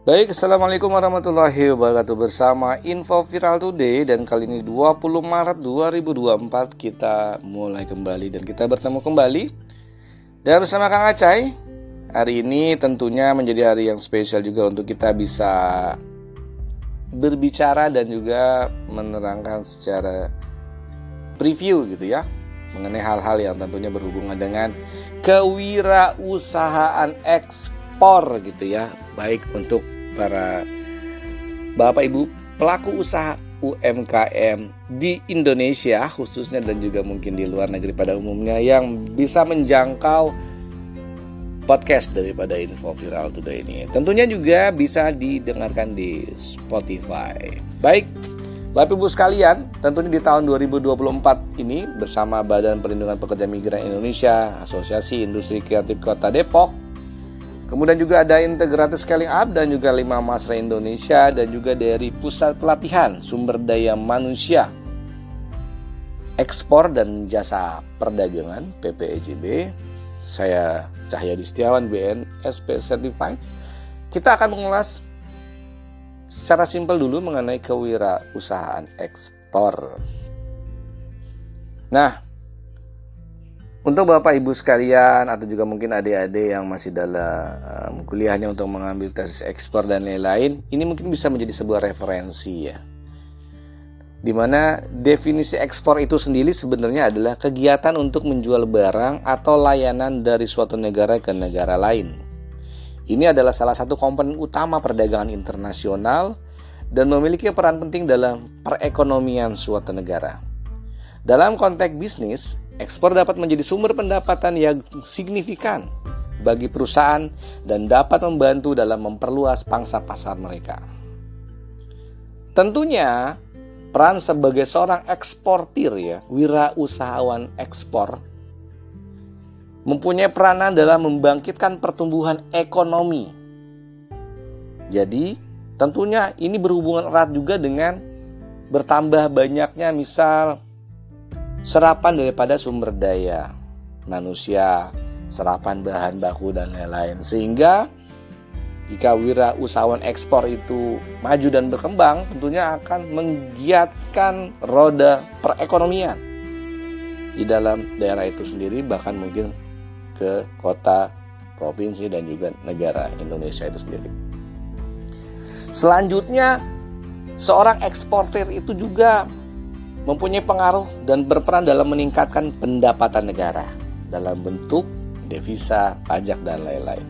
Baik, Assalamualaikum warahmatullahi wabarakatuh. Bersama Info Viral Today. Dan kali ini 20 Maret 2024 kita mulai kembali dan kita bertemu kembali. Dan bersama Kang Acai. Hari ini tentunya menjadi hari yang spesial juga untuk kita bisa berbicara dan juga menerangkan secara preview gitu ya, mengenai hal-hal yang tentunya berhubungan dengan kewirausahaan ekspor gitu ya. Baik untuk para Bapak Ibu pelaku usaha UMKM di Indonesia khususnya dan juga mungkin di luar negeri pada umumnya yang bisa menjangkau podcast daripada Info Viral Today ini. Tentunya juga bisa didengarkan di Spotify. Baik, Bapak Ibu sekalian, tentunya di tahun 2024 ini bersama Badan Perlindungan Pekerja Migran Indonesia, Asosiasi Industri Kreatif Kota Depok, kemudian juga ada Integrated Scaling Up dan juga 5 Masra Indonesia dan juga dari Pusat Pelatihan Sumber Daya Manusia Ekspor dan Jasa Perdagangan PPEJB. Saya Cahyadi Setiawan BNSP Certified. Kita akan mengulas secara simpel dulu mengenai kewirausahaan ekspor. Nah, untuk Bapak Ibu sekalian atau juga mungkin adik-adik yang masih dalam kuliahnya untuk mengambil tesis ekspor dan lain-lain, ini mungkin bisa menjadi sebuah referensi ya. Dimana definisi ekspor itu sendiri sebenarnya adalah kegiatan untuk menjual barang atau layanan dari suatu negara ke negara lain. Ini adalah salah satu komponen utama perdagangan internasional dan memiliki peran penting dalam perekonomian suatu negara. Dalam konteks bisnis, ekspor dapat menjadi sumber pendapatan yang signifikan bagi perusahaan dan dapat membantu dalam memperluas pangsa pasar mereka. Tentunya, peran sebagai seorang eksportir ya, wirausahawan ekspor mempunyai peranan dalam membangkitkan pertumbuhan ekonomi. Jadi, tentunya ini berhubungan erat juga dengan bertambah banyaknya misal serapan daripada sumber daya manusia, serapan bahan baku dan lain-lain. Sehingga jika wirausahawan ekspor itu maju dan berkembang, tentunya akan menggiatkan roda perekonomian di dalam daerah itu sendiri, bahkan mungkin ke kota, provinsi dan juga negara Indonesia itu sendiri. Selanjutnya, seorang eksportir itu juga mempunyai pengaruh dan berperan dalam meningkatkan pendapatan negara dalam bentuk devisa, pajak, dan lain-lain.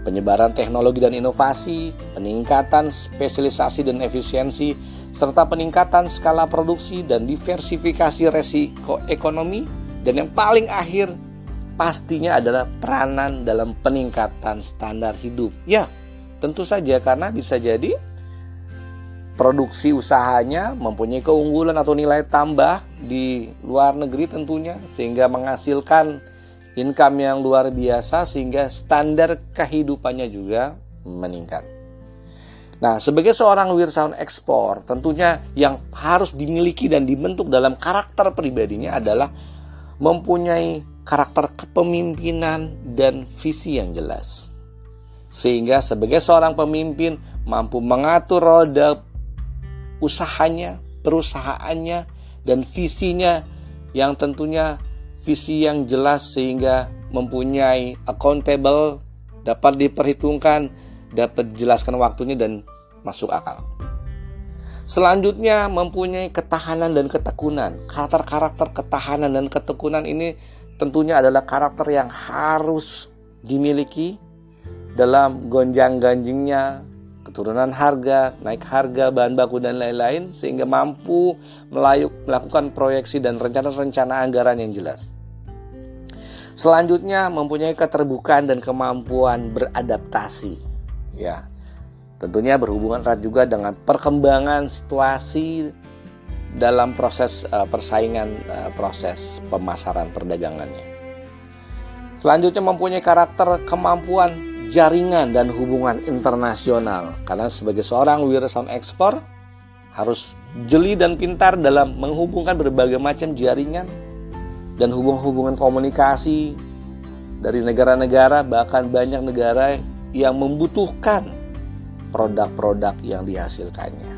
Penyebaran teknologi dan inovasi, peningkatan spesialisasi dan efisiensi, serta peningkatan skala produksi dan diversifikasi resiko ekonomi, dan yang paling akhir pastinya adalah peranan dalam peningkatan standar hidup. Ya, tentu saja karena bisa jadi produksi usahanya mempunyai keunggulan atau nilai tambah di luar negeri tentunya, sehingga menghasilkan income yang luar biasa sehingga standar kehidupannya juga meningkat. Nah, sebagai seorang wirausahawan ekspor, tentunya yang harus dimiliki dan dibentuk dalam karakter pribadinya adalah mempunyai karakter kepemimpinan dan visi yang jelas. Sehingga sebagai seorang pemimpin mampu mengatur roda usahanya, perusahaannya, dan visinya yang tentunya visi yang jelas sehingga mempunyai accountable, dapat diperhitungkan, dapat dijelaskan waktunya dan masuk akal. Selanjutnya mempunyai ketahanan dan ketekunan. Karakter-karakter ketahanan dan ketekunan ini tentunya adalah karakter yang harus dimiliki dalam gonjang-ganjingnya turunan harga, naik harga bahan baku dan lain-lain, sehingga mampu melakukan proyeksi dan rencana-rencana anggaran yang jelas. Selanjutnya mempunyai keterbukaan dan kemampuan beradaptasi. Ya, tentunya berhubungan erat juga dengan perkembangan situasi dalam proses persaingan, proses pemasaran perdagangannya. Selanjutnya mempunyai karakter kemampuan jaringan dan hubungan internasional, karena sebagai seorang wirausahawan ekspor harus jeli dan pintar dalam menghubungkan berbagai macam jaringan dan hubungan komunikasi dari negara-negara, bahkan banyak negara yang membutuhkan produk-produk yang dihasilkannya.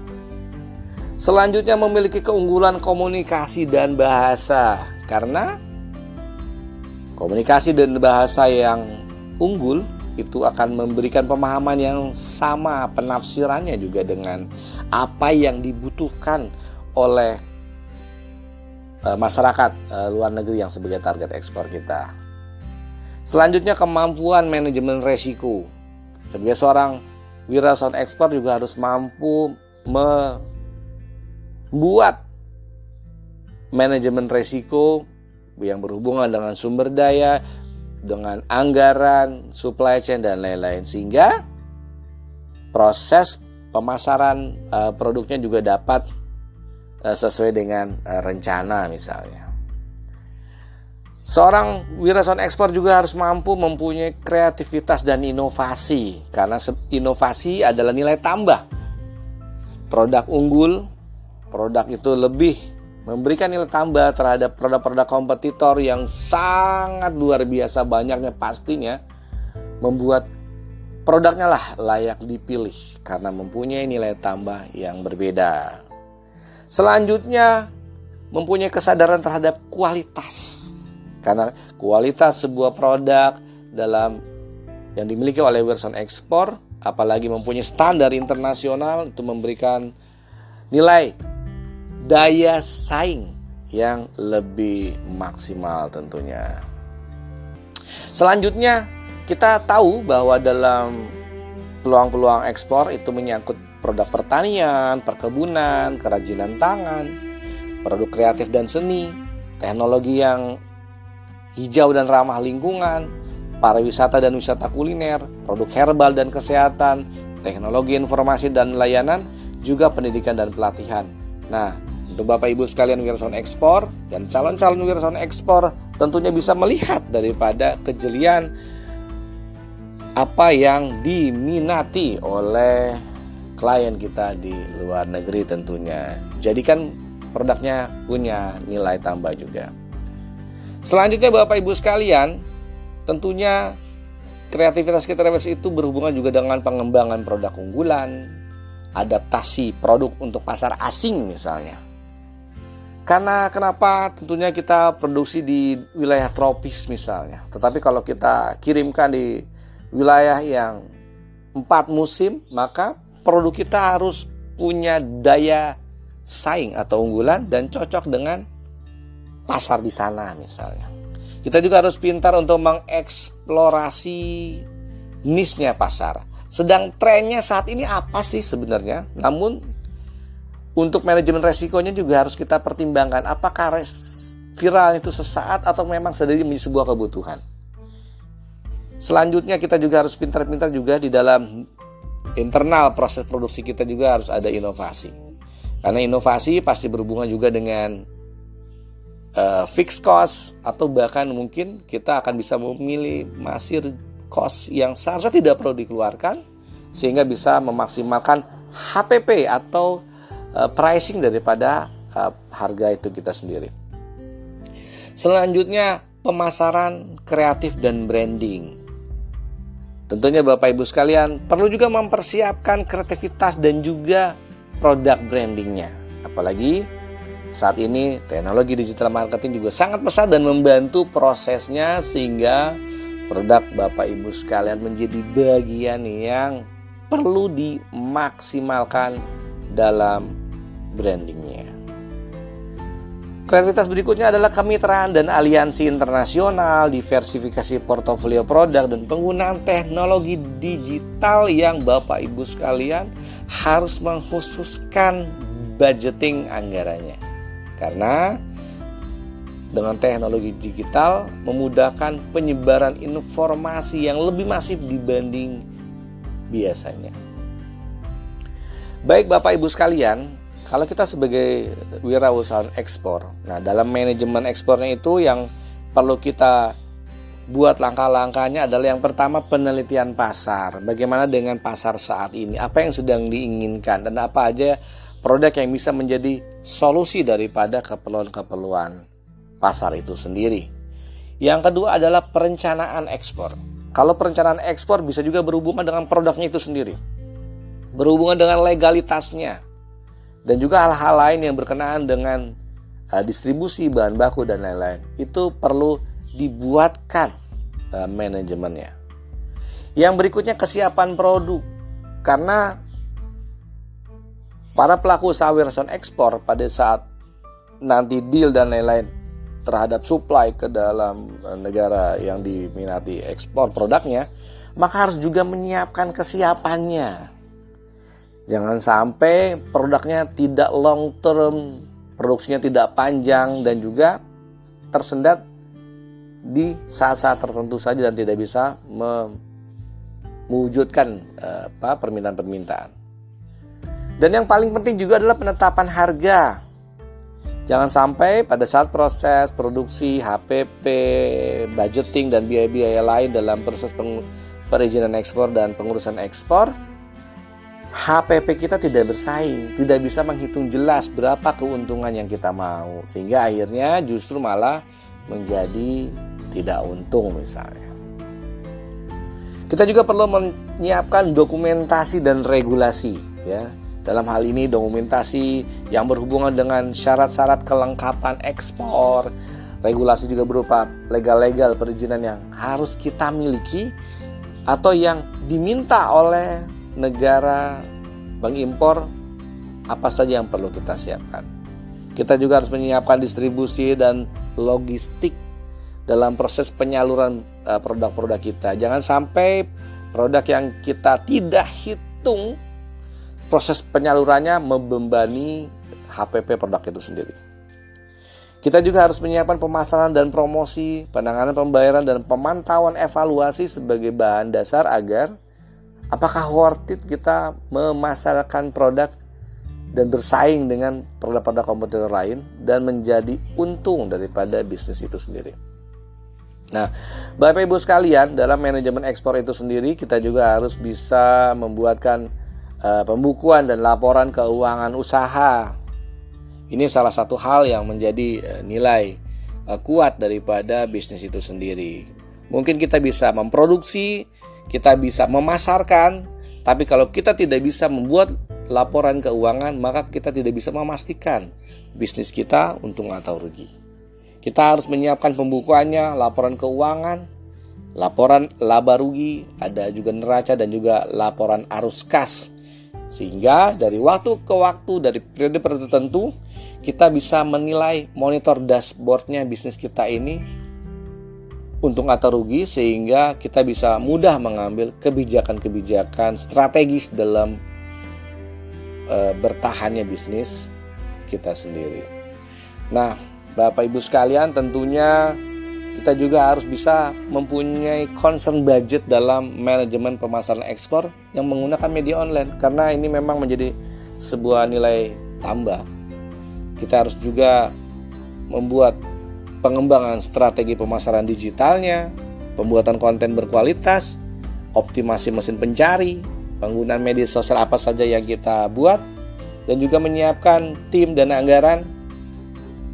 Selanjutnya memiliki keunggulan komunikasi dan bahasa, karena komunikasi dan bahasa yang unggul itu akan memberikan pemahaman yang sama, penafsirannya juga dengan apa yang dibutuhkan oleh masyarakat luar negeri yang sebagai target ekspor kita. Selanjutnya kemampuan manajemen resiko. Sebagai seorang wirausaha ekspor juga harus mampu membuat manajemen resiko yang berhubungan dengan sumber daya, dengan anggaran, supply chain dan lain-lain, sehingga proses pemasaran produknya juga dapat sesuai dengan rencana misalnya. Seorang wirausaha ekspor juga harus mampu mempunyai kreativitas dan inovasi, karena inovasi adalah nilai tambah. Produk unggul, produk itu lebih memberikan nilai tambah terhadap produk-produk kompetitor yang sangat luar biasa banyaknya, pastinya membuat produknya lah layak dipilih karena mempunyai nilai tambah yang berbeda. Selanjutnya mempunyai kesadaran terhadap kualitas, karena kualitas sebuah produk dalam yang dimiliki oleh wirausaha ekspor, apalagi mempunyai standar internasional, itu memberikan nilai daya saing yang lebih maksimal tentunya. Selanjutnya kita tahu bahwa dalam peluang-peluang ekspor itu menyangkut produk pertanian, perkebunan, kerajinan tangan, produk kreatif dan seni, teknologi yang hijau dan ramah lingkungan, pariwisata dan wisata kuliner, produk herbal dan kesehatan, teknologi informasi dan layanan, juga pendidikan dan pelatihan. Nah, untuk Bapak Ibu sekalian wirausaha ekspor dan calon-calon wirausaha ekspor tentunya bisa melihat daripada kejelian apa yang diminati oleh klien kita di luar negeri tentunya. Jadikan produknya punya nilai tambah juga. Selanjutnya Bapak Ibu sekalian, tentunya kreativitas kita itu berhubungan juga dengan pengembangan produk unggulan, adaptasi produk untuk pasar asing misalnya. Karena kenapa? Tentunya kita produksi di wilayah tropis misalnya, tetapi kalau kita kirimkan di wilayah yang 4 musim, maka produk kita harus punya daya saing atau unggulan dan cocok dengan pasar di sana misalnya. Kita juga harus pintar untuk mengeksplorasi niche-nya pasar. Sedang trennya saat ini apa sih sebenarnya? Namun untuk manajemen resikonya juga harus kita pertimbangkan, apakah viral itu sesaat atau memang sudah menjadi sebuah kebutuhan. Selanjutnya kita juga harus pintar-pintar juga di dalam internal proses produksi kita juga harus ada inovasi. Karena inovasi pasti berhubungan juga dengan fixed cost, atau bahkan mungkin kita akan bisa memilih masir cost yang seharusnya tidak perlu dikeluarkan sehingga bisa memaksimalkan HPP atau pricing daripada harga itu kita sendiri. Selanjutnya pemasaran kreatif dan branding. Tentunya Bapak Ibu sekalian perlu juga mempersiapkan kreativitas dan juga produk brandingnya. Apalagi saat ini teknologi digital marketing juga sangat pesat dan membantu prosesnya sehingga produk Bapak Ibu sekalian menjadi bagian yang perlu dimaksimalkan dalam brandingnya. Kreativitas berikutnya adalah kemitraan dan aliansi internasional, diversifikasi portofolio produk, dan penggunaan teknologi digital yang Bapak Ibu sekalian harus mengkhususkan budgeting anggarannya. Karena dengan teknologi digital memudahkan penyebaran informasi yang lebih masif dibanding biasanya. Baik Bapak Ibu sekalian, kalau kita sebagai wirausaha ekspor, nah dalam manajemen ekspornya itu yang perlu kita buat langkah-langkahnya adalah yang pertama penelitian pasar. Bagaimana dengan pasar saat ini? Apa yang sedang diinginkan dan apa aja produk yang bisa menjadi solusi daripada keperluan-keperluan pasar itu sendiri. Yang kedua adalah perencanaan ekspor. Kalau perencanaan ekspor bisa juga berhubungan dengan produknya itu sendiri, berhubungan dengan legalitasnya, dan juga hal-hal lain yang berkenaan dengan distribusi bahan baku dan lain-lain. Itu perlu dibuatkan manajemennya. Yang berikutnya kesiapan produk, karena para pelaku usaha wirausaha ekspor pada saat nanti deal dan lain-lain terhadap supply ke dalam negara yang diminati ekspor produknya, maka harus juga menyiapkan kesiapannya. Jangan sampai produknya tidak long term, produksinya tidak panjang, dan juga tersendat di saat-saat tertentu saja dan tidak bisa mewujudkan permintaan-permintaan. Dan yang paling penting juga adalah penetapan harga. Jangan sampai pada saat proses produksi, HPP, budgeting, dan biaya-biaya lain dalam proses perizinan ekspor dan pengurusan ekspor, HPP kita tidak bersaing, tidak bisa menghitung jelas berapa keuntungan yang kita mau, sehingga akhirnya justru malah menjadi tidak untung misalnya. Kita juga perlu menyiapkan dokumentasi dan regulasi, ya. Dalam hal ini dokumentasi yang berhubungan dengan syarat-syarat kelengkapan ekspor, regulasi juga berupa legal perizinan yang harus kita miliki atau yang diminta oleh negara pengimpor, apa saja yang perlu kita siapkan. Kita juga harus menyiapkan distribusi dan logistik dalam proses penyaluran produk-produk kita. Jangan sampai produk yang kita tidak hitung proses penyalurannya membebani HPP produk itu sendiri. Kita juga harus menyiapkan pemasaran dan promosi, penanganan pembayaran dan pemantauan evaluasi sebagai bahan dasar agar apakah worth it kita memasarkan produk dan bersaing dengan produk-produk kompetitor lain dan menjadi untung daripada bisnis itu sendiri. Nah, Bapak Ibu sekalian, dalam manajemen ekspor itu sendiri kita juga harus bisa membuatkan pembukuan dan laporan keuangan usaha. Ini salah satu hal yang menjadi nilai kuat daripada bisnis itu sendiri. Mungkin kita bisa memproduksi, kita bisa memasarkan, tapi kalau kita tidak bisa membuat laporan keuangan, maka kita tidak bisa memastikan bisnis kita untung atau rugi. Kita harus menyiapkan pembukuannya, laporan keuangan, laporan laba rugi, ada juga neraca dan juga laporan arus kas. Sehingga dari waktu ke waktu, dari periode tertentu, kita bisa menilai, monitor dashboardnya bisnis kita ini untung atau rugi, sehingga kita bisa mudah mengambil kebijakan-kebijakan strategis dalam bertahannya bisnis kita sendiri. Nah, Bapak Ibu sekalian, tentunya kita juga harus bisa mempunyai concern budget dalam manajemen pemasaran ekspor yang menggunakan media online, karena ini memang menjadi sebuah nilai tambah. Kita harus juga membuat pengembangan strategi pemasaran digitalnya, pembuatan konten berkualitas, optimasi mesin pencari, penggunaan media sosial apa saja yang kita buat, dan juga menyiapkan tim dan anggaran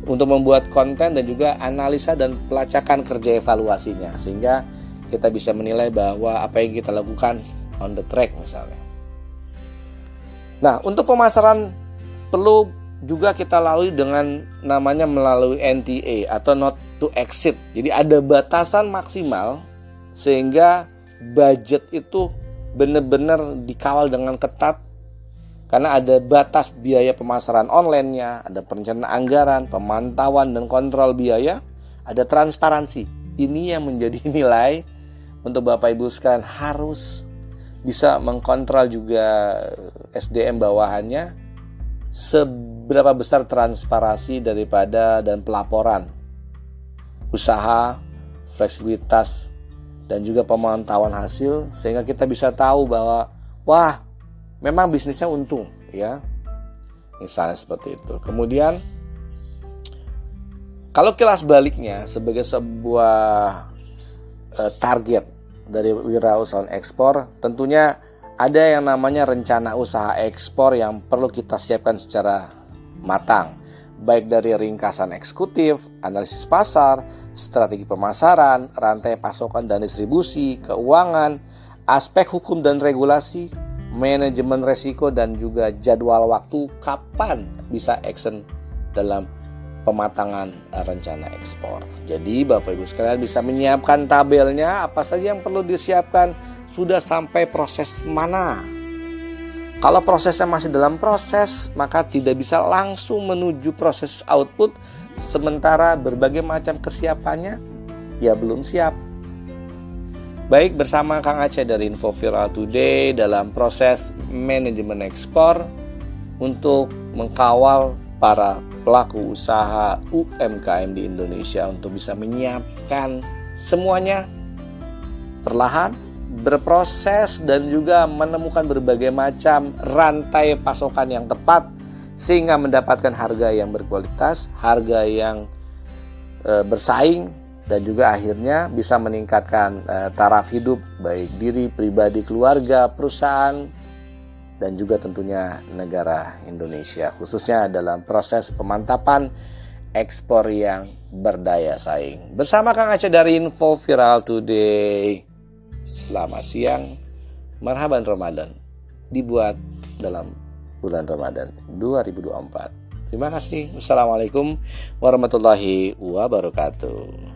untuk membuat konten dan juga analisa dan pelacakan kerja evaluasinya, sehingga kita bisa menilai bahwa apa yang kita lakukan on the track misalnya. Nah, untuk pemasaran perlu juga kita lalui dengan namanya melalui NTA atau not to exceed. Jadi ada batasan maksimal sehingga budget itu benar-benar dikawal dengan ketat. Karena ada batas biaya pemasaran online-nya, ada perencanaan anggaran, pemantauan dan kontrol biaya, ada transparansi. Ini yang menjadi nilai untuk Bapak Ibu sekalian, harus bisa mengkontrol juga SDM bawahannya, seberapa besar transparansi daripada dan pelaporan usaha, fleksibilitas, dan juga pemantauan hasil, sehingga kita bisa tahu bahwa wah, memang bisnisnya untung, ya. Misalnya seperti itu. Kemudian kalau kilas baliknya sebagai sebuah target dari wirausaha ekspor, tentunya ada yang namanya rencana usaha ekspor yang perlu kita siapkan secara matang. baik dari ringkasan eksekutif, analisis pasar, strategi pemasaran, rantai pasokan dan distribusi, keuangan, aspek hukum dan regulasi, manajemen resiko, dan juga jadwal waktu kapan bisa action dalam pematangan rencana ekspor. Jadi Bapak Ibu sekalian bisa menyiapkan tabelnya, apa saja yang perlu disiapkan, sudah sampai proses mana. Kalau prosesnya masih dalam proses, maka tidak bisa langsung menuju proses output, sementara berbagai macam kesiapannya ya belum siap. Baik, bersama Kang Aceh dari Info Viral Today dalam proses manajemen ekspor untuk mengkawal para pelaku usaha UMKM di Indonesia untuk bisa menyiapkan semuanya perlahan, berproses, dan juga menemukan berbagai macam rantai pasokan yang tepat sehingga mendapatkan harga yang berkualitas, harga yang bersaing, dan juga akhirnya bisa meningkatkan taraf hidup baik diri pribadi, keluarga, perusahaan, dan juga tentunya negara Indonesia, khususnya dalam proses pemantapan ekspor yang berdaya saing. Bersama Kang Aceh dari Info Viral Today. Selamat siang, marhaban Ramadan, dibuat dalam bulan Ramadan 2024. Terima kasih. Wassalamualaikum warahmatullahi wabarakatuh.